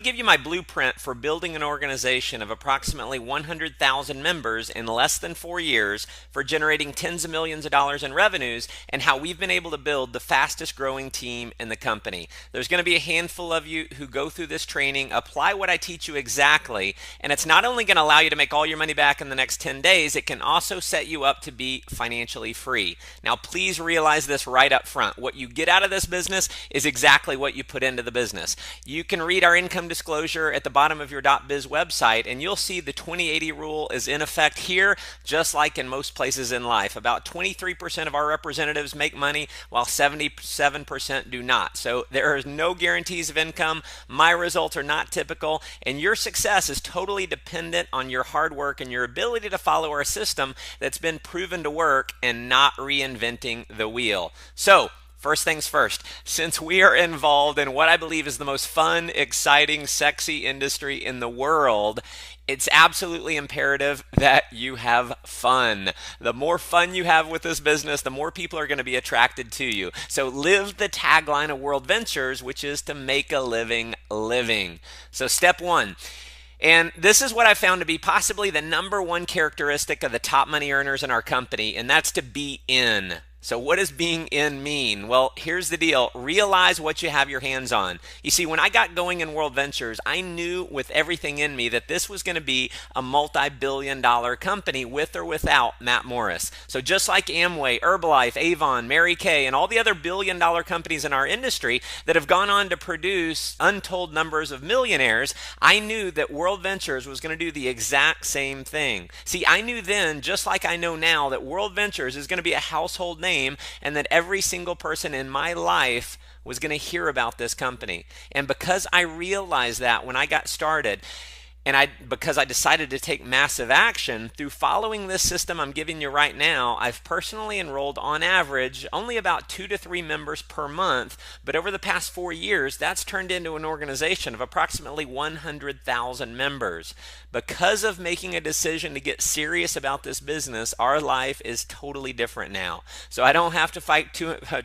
Give you my blueprint for building an organization of approximately 100,000 members in less than 4 years for generating tens of millions of dollars in revenues, and how we've been able to build the fastest growing team in the company. There's going to be a handful of you who go through this training, apply what I teach you exactly, and it's not only going to allow you to make all your money back in the next 10 days, it can also set you up to be financially free. Now, please realize this right up front. What you get out of this business is exactly what you put into the business. You can read our income disclosure at the bottom of your .biz website, and you'll see the 20/80 rule is in effect here, just like in most places in life. About 23% of our representatives make money, while 77% do not. So there is no guarantees of income. My results are not typical, and your success is totally dependent on your hard work and your ability to follow our system that's been proven to work and not reinventing the wheel. So, first things first, since we are involved in what I believe is the most fun, exciting, sexy industry in the world, it's absolutely imperative that you have fun. The more fun you have with this business, the more people are going to be attracted to you. So live the tagline of World Ventures, which is to make a living living. So step one. And this is what I found to be possibly the number one characteristic of the top money earners in our company, and that's to be in. So what does being in mean? Well, here's the deal. Realize what you have your hands on. You see, when I got going in World Ventures, I knew with everything in me that this was going to be a multi-billion-dollar company with or without Matt Morris. So just like Amway, Herbalife, Avon, Mary Kay, and all the other billion-dollar companies in our industry that have gone on to produce untold numbers of millionaires, I knew that World Ventures was going to do the exact same thing. See, I knew then, just like I know now, that World Ventures is going to be a household name, and that every single person in my life was going to hear about this company. And because I realized that when I got started, and because I decided to take massive action through following this system I'm giving you right now, I've personally enrolled on average only about 2 to 3 members per month, but over the past 4 years, that's turned into an organization of approximately 100,000 members. Because of making a decision to get serious about this business, our life is totally different now. So I don't have to fight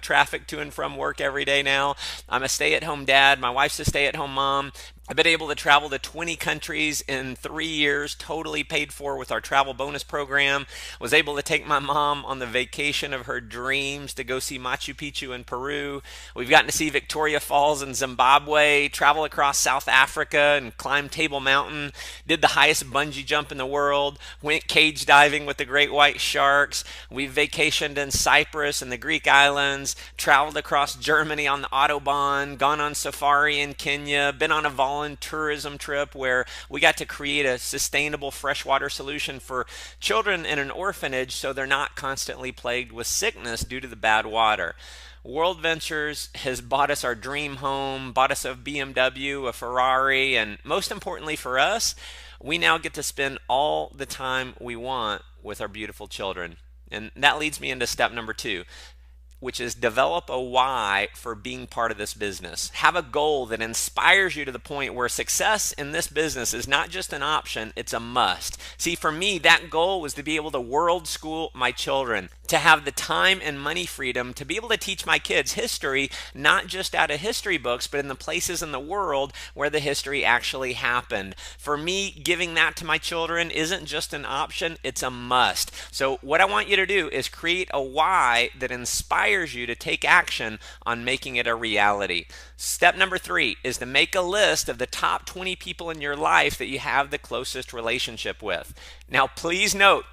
traffic to and from work every day now. I'm a stay-at-home dad. My wife's a stay-at-home mom. I've been able to travel to 20 countries in 3 years, totally paid for with our travel bonus program. Was able to take my mom on the vacation of her dreams to go see Machu Picchu in Peru. We've gotten to see Victoria Falls in Zimbabwe, travel across South Africa and climb Table Mountain, did the highest bungee jump in the world, went cage diving with the great white sharks. We've vacationed in Cyprus and the Greek islands, traveled across Germany on the Autobahn, gone on safari in Kenya, been on a tourism trip where we got to create a sustainable freshwater solution for children in an orphanage so they're not constantly plagued with sickness due to the bad water. World Ventures has bought us our dream home, bought us a BMW, a Ferrari, and most importantly for us, we now get to spend all the time we want with our beautiful children. And that leads me into step number 2, which is develop a why for being part of this business. Have a goal that inspires you to the point where success in this business is not just an option, it's a must. See, for me, that goal was to be able to world school my children, to have the time and money freedom to be able to teach my kids history, not just out of history books, but in the places in the world where the history actually happened. For me, giving that to my children isn't just an option, it's a must. So what I want you to do is create a why that inspires you to take action on making it a reality. Step number 3 is to make a list of the top 20 people in your life that you have the closest relationship with. Now, please note,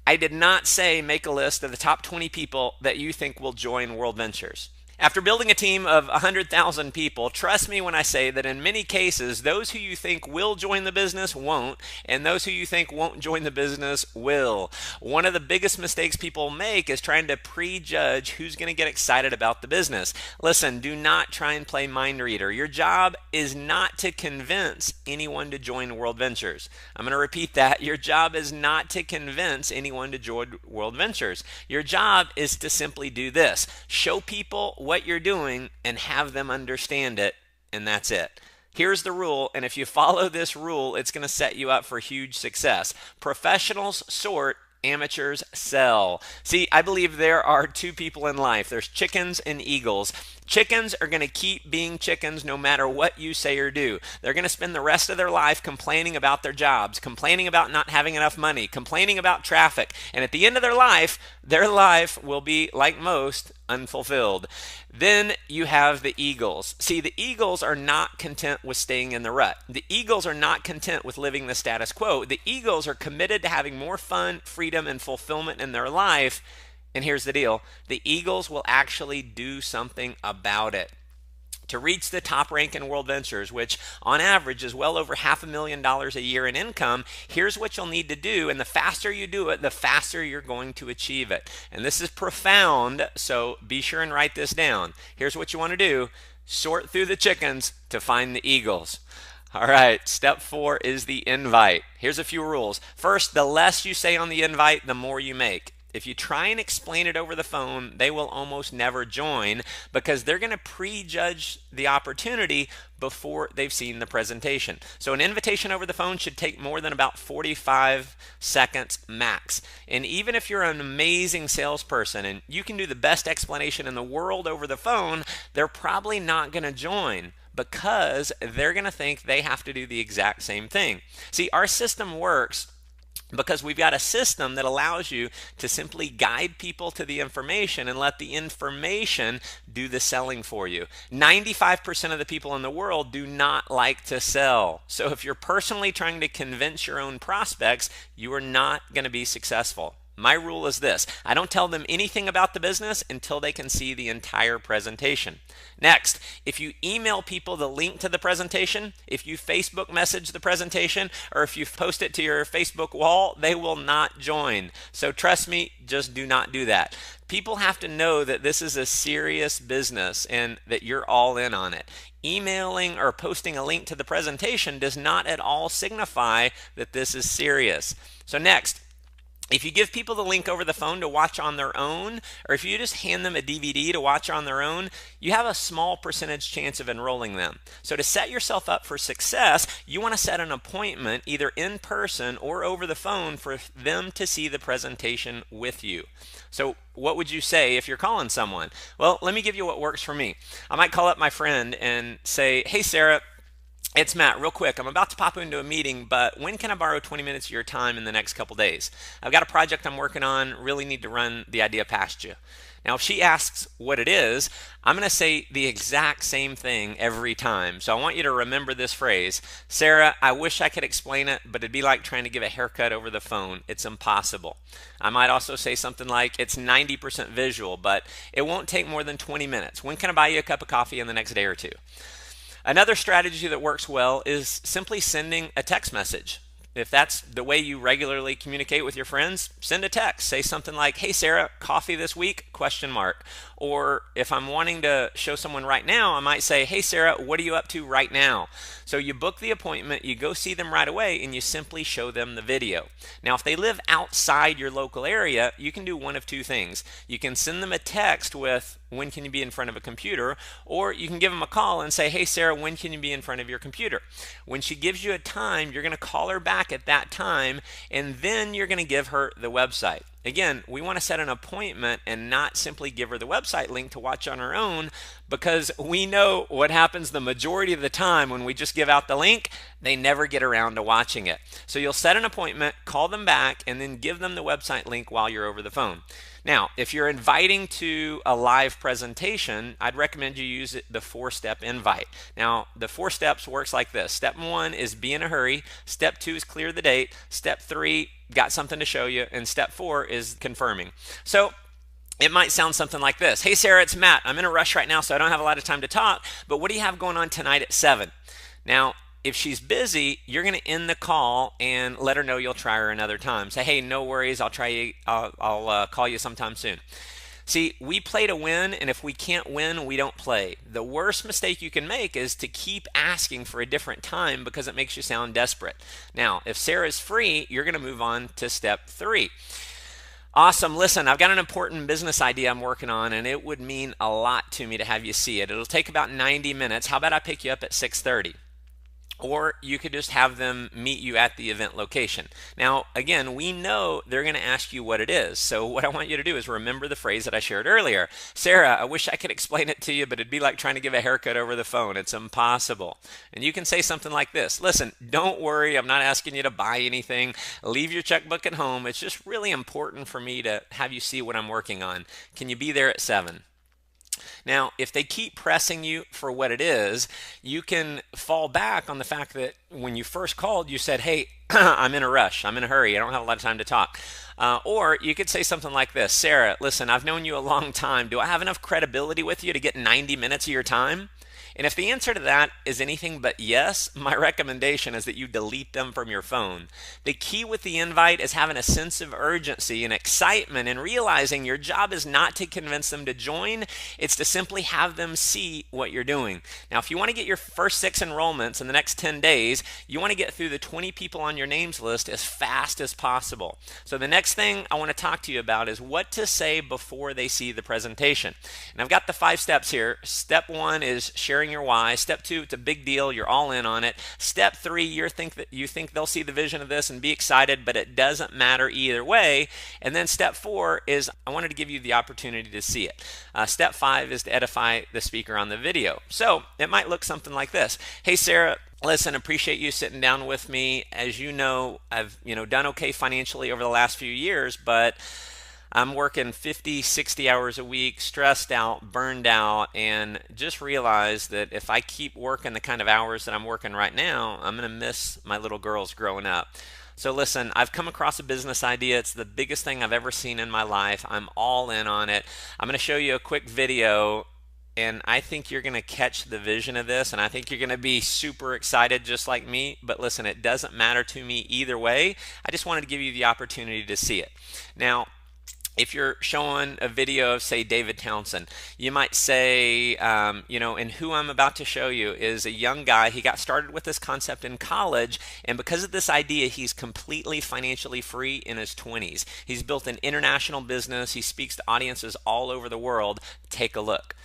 I did not say make a list of the top 20 people that you think will join World Ventures. After building a team of 100,000 people, trust me when I say that in many cases, those who you think will join the business won't, and those who you think won't join the business will. One of the biggest mistakes people make is trying to prejudge who's going to get excited about the business. Listen, do not try and play mind reader. Your job is not to convince anyone to join World Ventures. I'm going to repeat that. Your job is not to convince anyone to join World Ventures. Your job is to simply do this. Show people what you're doing and have them understand it, and that's it. Here's the rule, and if you follow this rule, it's going to set you up for huge success. Professionals sort, amateurs sell. See, I believe there are 2 people in life. There's chickens and eagles. Chickens are going to keep being chickens no matter what you say or do. They're going to spend the rest of their life complaining about their jobs, complaining about not having enough money, complaining about traffic. And at the end of their life will be, like most, unfulfilled. Then you have the eagles. See, the eagles are not content with staying in the rut. The eagles are not content with living the status quo. The eagles are committed to having more fun, freedom, and fulfillment in their life. And here's the deal. The eagles will actually do something about it. To reach the top rank in World Ventures, which on average is well over $500,000 a year in income, here's what you'll need to do. And the faster you do it, the faster you're going to achieve it. And this is profound, so be sure and write this down. Here's what you want to do. Sort through the chickens to find the eagles. All right, step 4 is the invite. Here's a few rules. First, the less you say on the invite, the more you make. If you try and explain it over the phone, they will almost never join because they're going to prejudge the opportunity before they've seen the presentation. So an invitation over the phone should take more than about 45 seconds max. And even if you're an amazing salesperson and you can do the best explanation in the world over the phone, they're probably not going to join because they're going to think they have to do the exact same thing. See, our system works because we've got a system that allows you to simply guide people to the information and let the information do the selling for you. 95% of the people in the world do not like to sell. So if you're personally trying to convince your own prospects, you are not going to be successful. My rule is this: I don't tell them anything about the business until they can see the entire presentation. Next, if you email people the link to the presentation, if you Facebook message the presentation, or if you post it to your Facebook wall, they will not join. So trust me, just do not do that. People have to know that this is a serious business and that you're all in on it. Emailing or posting a link to the presentation does not at all signify that this is serious. So next, if you give people the link over the phone to watch on their own, or if you just hand them a DVD to watch on their own, you have a small percentage chance of enrolling them. So to set yourself up for success, you want to set an appointment either in person or over the phone for them to see the presentation with you. So what would you say if you're calling someone? Well, let me give you what works for me. I might call up my friend and say, "Hey, Sarah, it's Matt. Real quick, I'm about to pop into a meeting, but when can I borrow 20 minutes of your time in the next couple days? I've got a project I'm working on, really need to run the idea past you." Now, if she asks what it is, I'm going to say the exact same thing every time. So I want you to remember this phrase: "Sarah, I wish I could explain it, but it'd be like trying to give a haircut over the phone. It's impossible." I might also say something like, "It's 90% visual, but it won't take more than 20 minutes. When can I buy you a cup of coffee in the next day or two?" Another strategy that works well is simply sending a text message. If that's the way you regularly communicate with your friends, send a text. Say something like, "Hey Sarah, coffee this week?" ? Or if I'm wanting to show someone right now, I might say, "Hey Sarah, what are you up to right now?" So you book the appointment, you go see them right away, and you simply show them the video. Now, if they live outside your local area, you can do one of two things. You can send them a text with, "When can you be in front of a computer?" Or you can give them a call and say, "Hey Sarah, when can you be in front of your computer?" When she gives you a time, you're going to call her back at that time, and then you're going to give her the website. Again, we want to set an appointment and not simply give her the website link to watch on her own, because we know what happens the majority of the time when we just give out the link. They never get around to watching it. So you'll set an appointment, call them back, and then give them the website link while you're over the phone. Now, if you're inviting to a live presentation, I'd recommend you use the 4-step invite. Now, the 4 steps works like this. Step 1 is be in a hurry. Step 2 is clear the date. Step 3, got something to show you. And step 4 is confirming. So it might sound something like this: "Hey Sarah, it's Matt. I'm in a rush right now, so I don't have a lot of time to talk, but what do you have going on tonight at 7? Now, if she's busy, you're going to end the call and let her know you'll try her another time. Say, "Hey, no worries. I'll try you. I'll call you sometime soon." See, we play to win, and if we can't win, we don't play. The worst mistake you can make is to keep asking for a different time because it makes you sound desperate. Now, if Sarah's free, you're going to move on to step 3. "Awesome. Listen, I've got an important business idea I'm working on, and it would mean a lot to me to have you see it. It'll take about 90 minutes. How about I pick you up at 6:30? or you could just have them meet you at the event location. Now, again, we know they're going to ask you what it is. So what I want you to do is remember the phrase that I shared earlier. Sarah, I wish I could explain it to you, but it'd be like trying to give a haircut over the phone. It's impossible. And you can say something like this. Listen, don't worry. I'm not asking you to buy anything. Leave your checkbook at home. It's just really important for me to have you see what I'm working on. Can you be there at 7? Now, if they keep pressing you for what it is, you can fall back on the fact that when you first called, you said, hey, I'm in a rush. I'm in a hurry. I don't have a lot of time to talk. Or you could say something like this. Sarah, listen, I've known you a long time. Do I have enough credibility with you to get 90 minutes of your time? And if the answer to that is anything but yes, my recommendation is that you delete them from your phone. The key with the invite is having a sense of urgency and excitement and realizing your job is not to convince them to join, it's to simply have them see what you're doing. Now, if you want to get your first 6 enrollments in the next 10 days, you want to get through the 20 people on your names list as fast as possible. So the next thing I want to talk to you about is what to say before they see the presentation. And I've got the 5 steps here. Step 1 is sharing your why. Step 2, it's a big deal. You're all in on it. Step 3, you think they'll see the vision of this and be excited, but it doesn't matter either way. And then step 4 is I wanted to give you the opportunity to see it. Step 5 is to edify the speaker on the video. So it might look something like this. Hey, Sarah, listen, appreciate you sitting down with me. As you know, I've done okay financially over the last few years, but I'm working 50, 60 hours a week, stressed out, burned out, and just realized that if I keep working the kind of hours that I'm working right now, I'm going to miss my little girls growing up. So listen, I've come across a business idea. It's the biggest thing I've ever seen in my life. I'm all in on it. I'm going to show you a quick video, and I think you're going to catch the vision of this, and I think you're going to be super excited just like me. But listen, it doesn't matter to me either way. I just wanted to give you the opportunity to see it. Now, if you're showing a video of, say, David Townsend, you might say, and who I'm about to show you is a young guy. He got started with this concept in college, and because of this idea, he's completely financially free in his 20s. He's built an international business. He speaks to audiences all over the world. Take a look.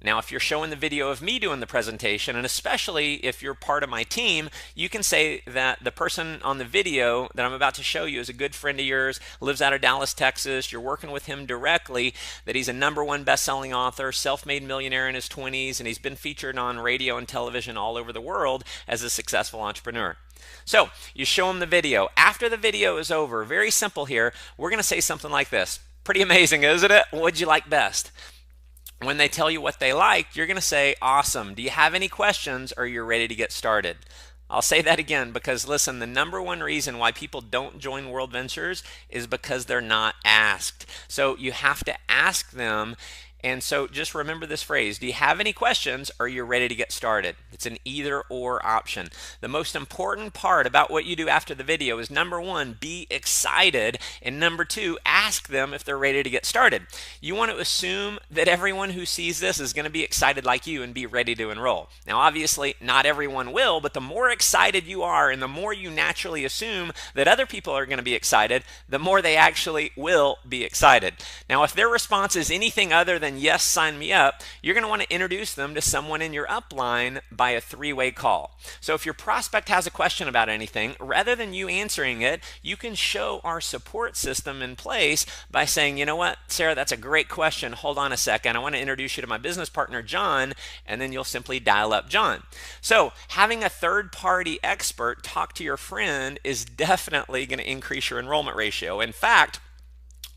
Now, if you're showing the video of me doing the presentation, and especially if you're part of my team, you can say that the person on the video that I'm about to show you is a good friend of yours, lives out of Dallas, Texas. You're working with him directly, that he's a #1 best-selling author, self-made millionaire in his 20s, and he's been featured on radio and television all over the world as a successful entrepreneur. So you show him the video. After the video is over, very simple here, we're going to say something like this. Pretty amazing, isn't it? What'd you like best? When they tell you what they liked, you're going to say, awesome. Do you have any questions, or you're ready to get started? I'll say that again because, listen, the #1 reason why people don't join World Ventures is because they're not asked. So you have to ask them. And so just remember this phrase. Do you have any questions, or you're ready to get started? It's an either or option. The most important part about what you do after the video is #1, be excited, and #2, ask them if they're ready to get started. You want to assume that everyone who sees this is going to be excited like you and be ready to enroll. Now, obviously, not everyone will, but the more excited you are and the more you naturally assume that other people are going to be excited, the more they actually will be excited. Now, if their response is anything other than yes, sign me up, you're going to want to introduce them to someone in your upline by a 3-way call. So if your prospect has a question about anything, rather than you answering it, you can show our support system in place by saying, you know what, Sarah, that's a great question. Hold on a second. I want to introduce you to my business partner, John, and then you'll simply dial up John. So having a third-party expert talk to your friend is definitely going to increase your enrollment ratio. In fact,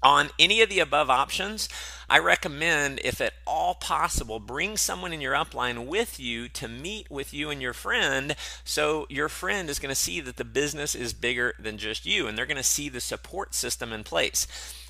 on any of the above options, I recommend, if at all possible, bring someone in your upline with you to meet with you and your friend, so your friend is going to see that the business is bigger than just you, and they're going to see the support system in place.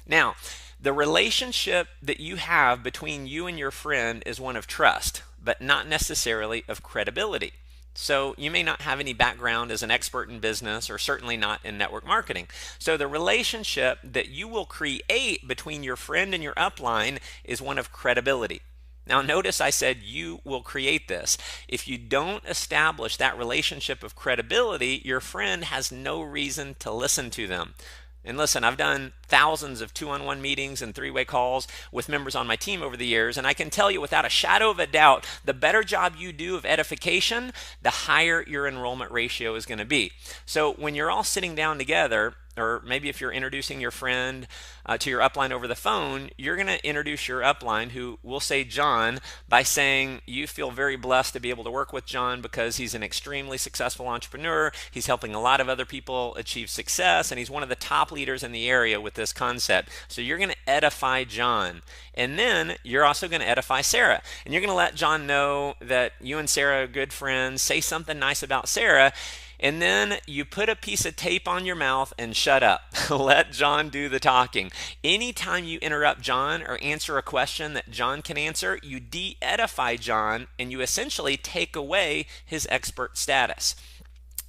Now, the relationship that you have between you and your friend is one of trust, but not necessarily of credibility. So you may not have any background as an expert in business, or certainly not in network marketing. So the relationship that you will create between your friend and your upline is one of credibility. Now notice I said you will create this. If you don't establish that relationship of credibility, your friend has no reason to listen to them. And listen, I've done thousands of two-on-one meetings and three-way calls with members on my team over the years, and I can tell you without a shadow of a doubt, the better job you do of edification, the higher your enrollment ratio is going to be. So when you're all sitting down together, or maybe if you're introducing your friend to your upline over the phone, you're going to introduce your upline, who will say John, by saying you feel very blessed to be able to work with John because he's an extremely successful entrepreneur. He's helping a lot of other people achieve success, and he's one of the top leaders in the area with this concept. So you're going to edify John. And then you're also going to edify Sarah. And you're going to let John know that you and Sarah are good friends. Say something nice about Sarah. And then you put a piece of tape on your mouth and shut up. Let John do the talking. Anytime you interrupt John or answer a question that John can answer, you de-edify John and you essentially take away his expert status.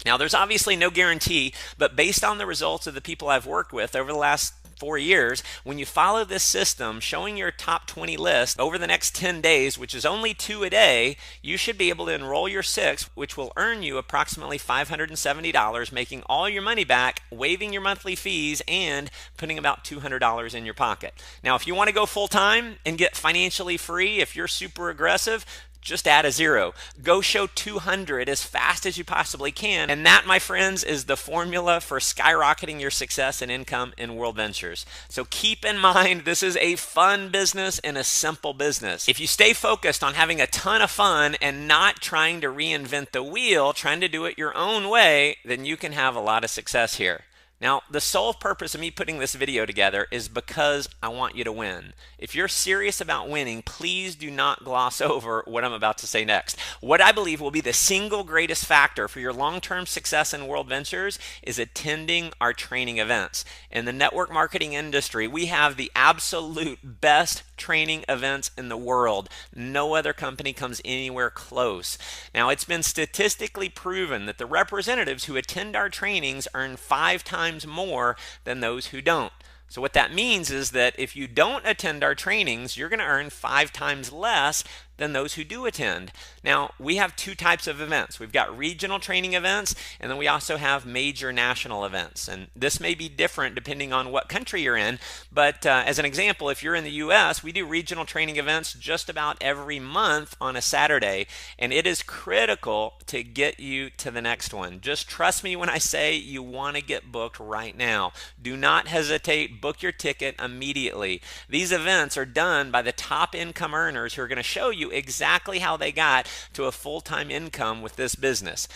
Now, there's obviously no guarantee, but based on the results of the people I've worked with over the last 4 years, when you follow this system, showing your top 20 list over the next 10 days, which is only 2 a day, you should be able to enroll your 6, which will earn you approximately $570, making all your money back, waiving your monthly fees, and putting about $200 in your pocket. Now, if you want to go full time and get financially free, if you're super aggressive, just add a 0. Go show 200 as fast as you possibly can. And that, my friends, is the formula for skyrocketing your success and income in World Ventures. So keep in mind, this is a fun business and a simple business. If you stay focused on having a ton of fun and not trying to reinvent the wheel, trying to do it your own way, then you can have a lot of success here. Now, the sole purpose of me putting this video together is because I want you to win. If you're serious about winning, please do not gloss over what I'm about to say next. What I believe will be the single greatest factor for your long-term success in World Ventures is attending our training events. In the network marketing industry, we have the absolute best training events in the world. No other company comes anywhere close. Now, it's been statistically proven that the representatives who attend our trainings earn 5 times more than those who don't. So what that means is that if you don't attend our trainings, you're going to earn 5 times less than those who do attend. Now, we have 2 types of events. We've got regional training events, and then we also have major national events. And this may be different depending on what country you're in, but as an example, if you're in the US, we do regional training events just about every month on a Saturday, and it is critical to get you to the next one. Just trust me when I say you want to get booked right now. Do not hesitate. Book your ticket immediately. These events are done by the top income earners who are going to show you exactly how they got to a full-time income with this business.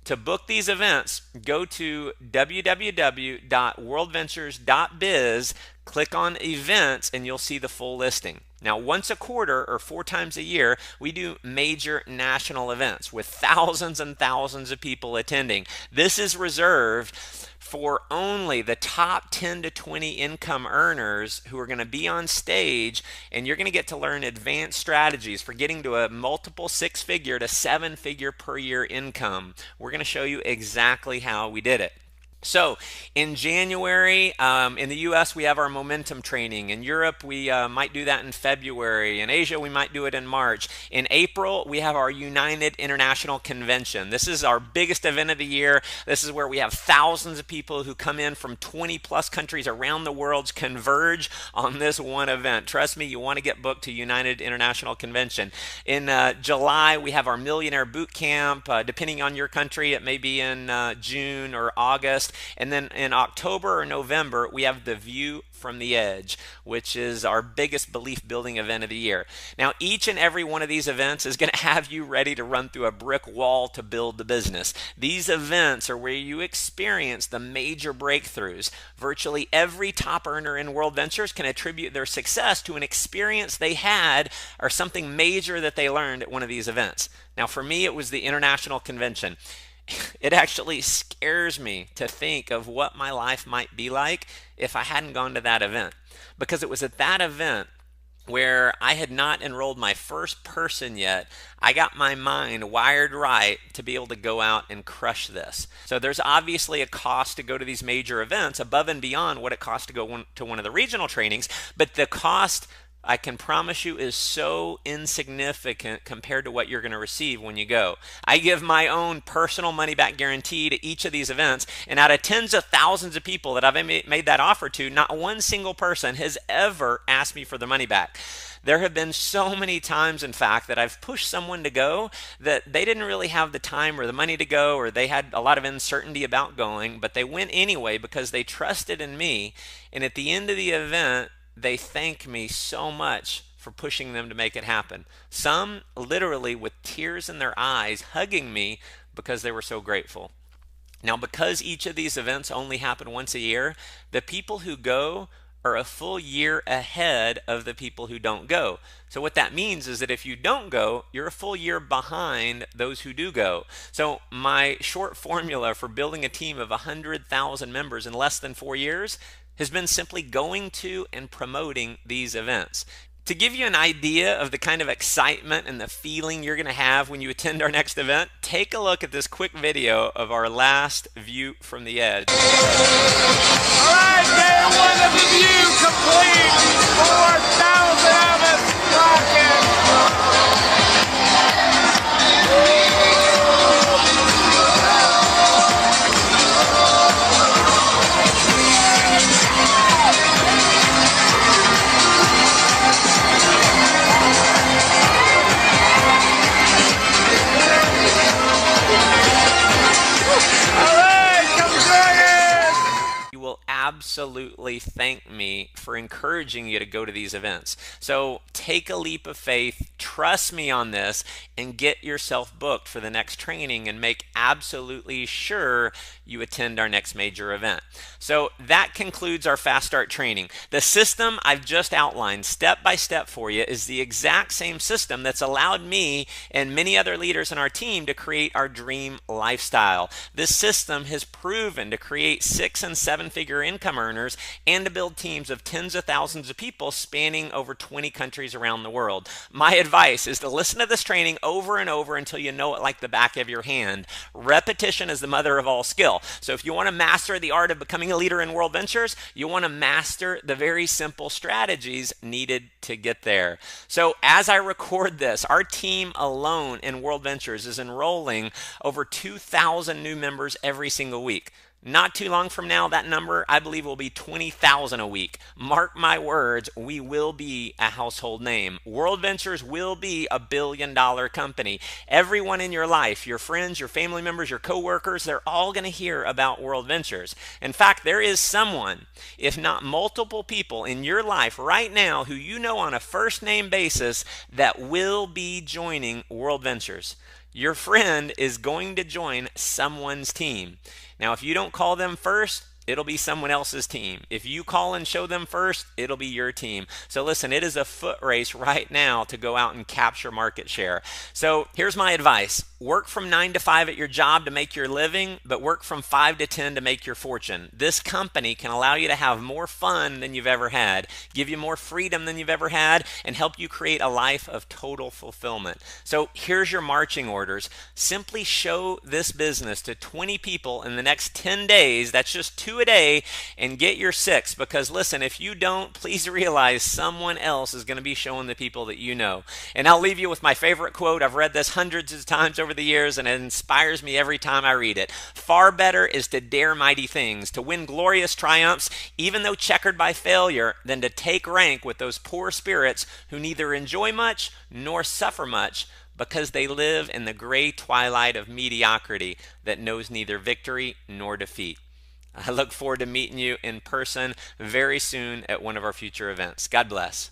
To book these events, go to www.worldventures.biz, click on events, and you'll see the full listing. Now, once a quarter or 4 times a year, we do major national events with thousands and thousands of people attending. This is reserved for only the top 10 to 20 income earners who are going to be on stage, and you're going to get to learn advanced strategies for getting to a multiple 6-figure to 7-figure per year income. We're going to show you exactly how we did it. So in January, in the US, we have our momentum training. In Europe, we might do that in February. In Asia, we might do it in March. In April, we have our United International Convention. This is our biggest event of the year. This is where we have thousands of people who come in from 20 plus countries around the world converge on this one event. Trust me, you want to get booked to United International Convention. In July, we have our Millionaire Boot Camp. Depending on your country, it may be in June or August. And then in October or November, we have the View from the Edge, which is our biggest belief building event of the year. Now, each and every one of these events is going to have you ready to run through a brick wall to build the business. These events are where you experience the major breakthroughs. Virtually every top earner in World Ventures can attribute their success to an experience they had or something major that they learned at one of these events. Now, for me, it was the International Convention. It actually scares me to think of what my life might be like if I hadn't gone to that event, because it was at that event where I had not enrolled my first person yet. I got my mind wired right to be able to go out and crush this. So there's obviously a cost to go to these major events above and beyond what it costs to go to one of the regional trainings, but the cost I can promise you is so insignificant compared to what you're going to receive when you go. I give my own personal money back guarantee to each of these events, and out of tens of thousands of people that I've made that offer to, not one single person has ever asked me for their money back. There have been so many times, in fact, that I've pushed someone to go that they didn't really have the time or the money to go, or they had a lot of uncertainty about going, but they went anyway because they trusted in me. And at the end of the event, they thank me so much for pushing them to make it happen. Some literally with tears in their eyes hugging me because they were so grateful. Now, because each of these events only happen once a year, the people who go are a full year ahead of the people who don't go. So what that means is that if you don't go, you're a full year behind those who do go. So my short formula for building a team of 100,000 members in less than 4 years has been simply going to and promoting these events. To give you an idea of the kind of excitement and the feeling you're going to have when you attend our next event, take a look at this quick video of our last View from the Edge. All right, day one of the View complete. 4,000 of us rocking. Absolutely thank me for encouraging you to go to these events. So take a leap of faith, trust me on this, and get yourself booked for the next training and make absolutely sure you attend our next major event. So that concludes our Fast Start training. The system I've just outlined step by step for you is the exact same system that's allowed me and many other leaders in our team to create our dream lifestyle. This system has proven to create 6- and 7-figure income earners and to build teams of tens of thousands of people spanning over 20 countries around the world. My advice is to listen to this training over and over until you know it like the back of your hand. Repetition is the mother of all skill. So if you want to master the art of becoming a leader in World Ventures, you want to master the very simple strategies needed to get there. So as I record this, our team alone in World Ventures is enrolling over 2,000 new members every single week. Not too long from now, that number, I believe, will be 20,000 a week. Mark my words, we will be a household name. World Ventures will be a billion-dollar company. Everyone in your life, your friends, your family members, your coworkers, they're all going to hear about World Ventures. In fact, there is someone, if not multiple people in your life right now who you know on a first-name basis that will be joining World Ventures. Your friend is going to join someone's team. Now, if you don't call them first, it'll be someone else's team. If you call and show them first, it'll be your team. So listen, it is a foot race right now to go out and capture market share. So here's my advice. Work from 9 to 5 at your job to make your living, but work from 5 to 10 to make your fortune. This company can allow you to have more fun than you've ever had, give you more freedom than you've ever had, and help you create a life of total fulfillment. So here's your marching orders. Simply show this business to 20 people in the next 10 days. That's just 2 a day, and get your 6, because listen, if you don't, please realize someone else is going to be showing the people that you know. And I'll leave you with my favorite quote. I've read this hundreds of times over the years, and it inspires me every time I read it. Far better is to dare mighty things, to win glorious triumphs, even though checkered by failure, than to take rank with those poor spirits who neither enjoy much nor suffer much, because they live in the gray twilight of mediocrity that knows neither victory nor defeat. I look forward to meeting you in person very soon at one of our future events. God bless.